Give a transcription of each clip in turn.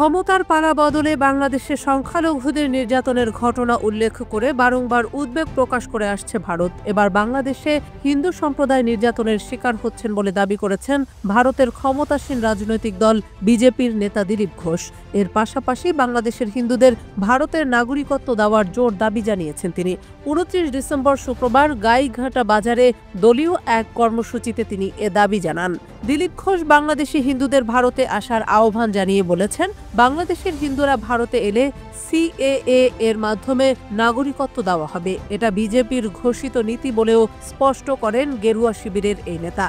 ক্ষমতার পালা বদলে বাংলাদেশে সংখ্যালঘুদের নির্যাতনের ঘটনা উল্লেখ করে বারংবার উদ্বেগ প্রকাশ করে আসছে ভারত। এবার বাংলাদেশে হিন্দু সম্প্রদায় নির্যাতনের শিকার হচ্ছেন বলে দাবি করেছেন ভারতের ক্ষমতাসীন রাজনৈতিক দল বিজেপির নেতা দিলীপ ঘোষ। এর পাশাপাশি বাংলাদেশের হিন্দুদের ভারতের নাগরিকত্ব দেওয়ার জোর দাবি জানিয়েছেন তিনি। ২৯ ডিসেম্বর শুক্রবার গাইঘাটা বাজারে দলীয় এক কর্মসূচিতে তিনি এ দাবি জানান। দিলীপ ঘোষ বাংলাদেশি হিন্দুদের ভারতে আসার আহ্বান জানিয়ে বলেছেন, বাংলাদেশের হিন্দুরা ভারতে এলে সিএএ এর মাধ্যমে নাগরিকত্ব দেওয়া হবে। এটা বিজেপির ঘোষিত নীতি বলেও স্পষ্ট করেন গেরুয়া শিবিরের এই নেতা।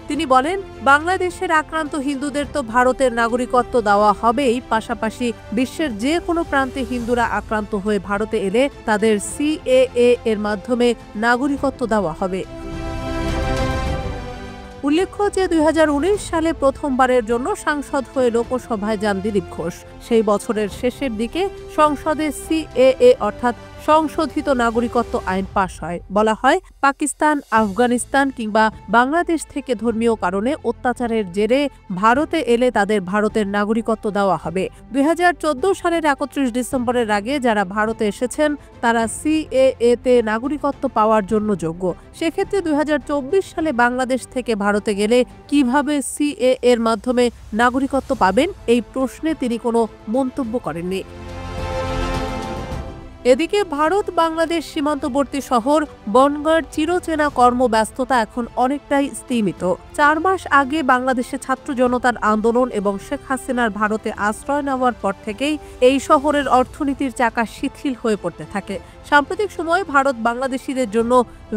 তিনি বলেন, বাংলাদেশের আক্রান্ত হিন্দুদের তো ভারতের নাগরিকত্ব দেওয়া হবেই, পাশাপাশি বিশ্বের যে কোনো প্রান্তে হিন্দুরা আক্রান্ত হয়ে ভারতে এলে তাদের সিএএ এর মাধ্যমে নাগরিকত্ব দেওয়া হবে। উল্লেখ্য যে ২০১৯ সালে প্রথমবারের জন্য সাংসদ হয়ে লোকসভায় যান দিলীপ ঘোষ। সেই বছরের শেষের দিকে সংসদে সিএএ অর্থাৎ সংশোধিত নাগরিকত্ব আইন পাশ হয়। বলা হয়, পাকিস্তান, আফগানিস্তান কিংবা বাংলাদেশ থেকে ধর্মীয় কারণে অত্যাচারের জেরে ভারতে এলে তাদের ভারতের নাগরিকত্ব দেওয়া হবে। ২০১৪ সালের ৩১ ডিসেম্বরের আগে যারা ভারতে এসেছেন তারা সিএএ তে নাগরিকত্ব পাওয়ার জন্য যোগ্য। সেক্ষেত্রে ২০২৪ সালে বাংলাদেশ থেকে ভারতে গেলে কিভাবে সিএএ এর মাধ্যমে নাগরিকত্ব পাবেন, এই প্রশ্নে তিনি কোনো মন্তব্য করেননি। এদিকে ভারত বাংলাদেশ সীমান্তবর্তী শহর বনগাঁর চিরচেনা কর্মব্যস্ততা এখন অনেকটাই স্তিমিত। ৪ মাস আগে বাংলাদেশে ছাত্র জনতার আন্দোলন এবং শেখ হাসিনার ভারতে আশ্রয় নেওয়ার পর থেকেই এই শহরের অর্থনীতির চাকা শিথিল হয়ে পড়তে থাকে। সাম্প্রতিক সময়ে ভারত বাংলাদেশিদের জন্য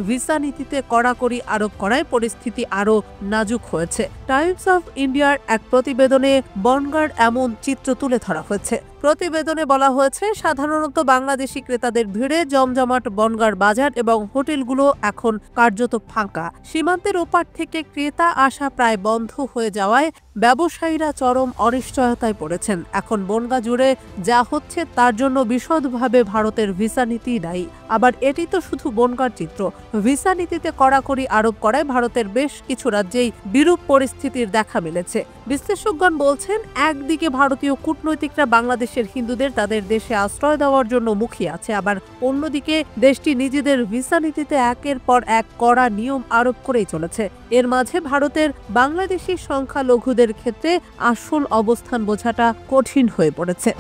ভিসা নীতিতে কড়াকড়ি আরোপ করায় পরিস্থিতি আরও নাজুক হয়েছে। টাইমস অফ ইন্ডিয়ার এক প্রতিবেদনে বনগাঁর এমন চিত্র তুলে ধরা হয়েছে। প্রতিবেদনে বলা হয়েছে, সাধারণত বাংলাদেশি ক্রেতাদের ভিড়ে জমজমাট বনগাঁর বাজার এবং হোটেলগুলো এখন কার্যত ফাঁকা। সীমান্তের ওপার থেকে ক্রেতা আসা প্রায় বন্ধ হয়ে যাওয়ায় ব্যবসায়ীরা চরম অনিশ্চয়তায় পড়েছেন। এখন বনগাঁ জুড়ে যা হচ্ছে তার জন্য বিশদভাবে ভারতের ভিসা নীতি দায়ী। আবার এটি তো শুধু বনগাঁর চিত্র। ভিসা নীতিতে কড়াকড়ি আরোপ করায় ভারতের বেশ কিছু রাজ্যেই বিরূপ পরিস্থিতির দেখা মিলেছে। বিশ্লেষকগণ বলছেন, একদিকে ভারতীয় কূটনৈতিকরা বাংলাদেশের হিন্দুদের তাদের দেশে আশ্রয় দেওয়ার জন্য মুখিয়ে আছে, আবার অন্যদিকে দেশটি নিজেদের ভিসা নীতিতে একের পর এক কড়া নিয়ম আরোপ করেই চলেছে। এর মাঝে ভারতের বাংলাদেশি সংখ্যালঘুদের ক্ষেত্রে আসল অবস্থান বোঝাটা কঠিন হয়ে পড়েছে।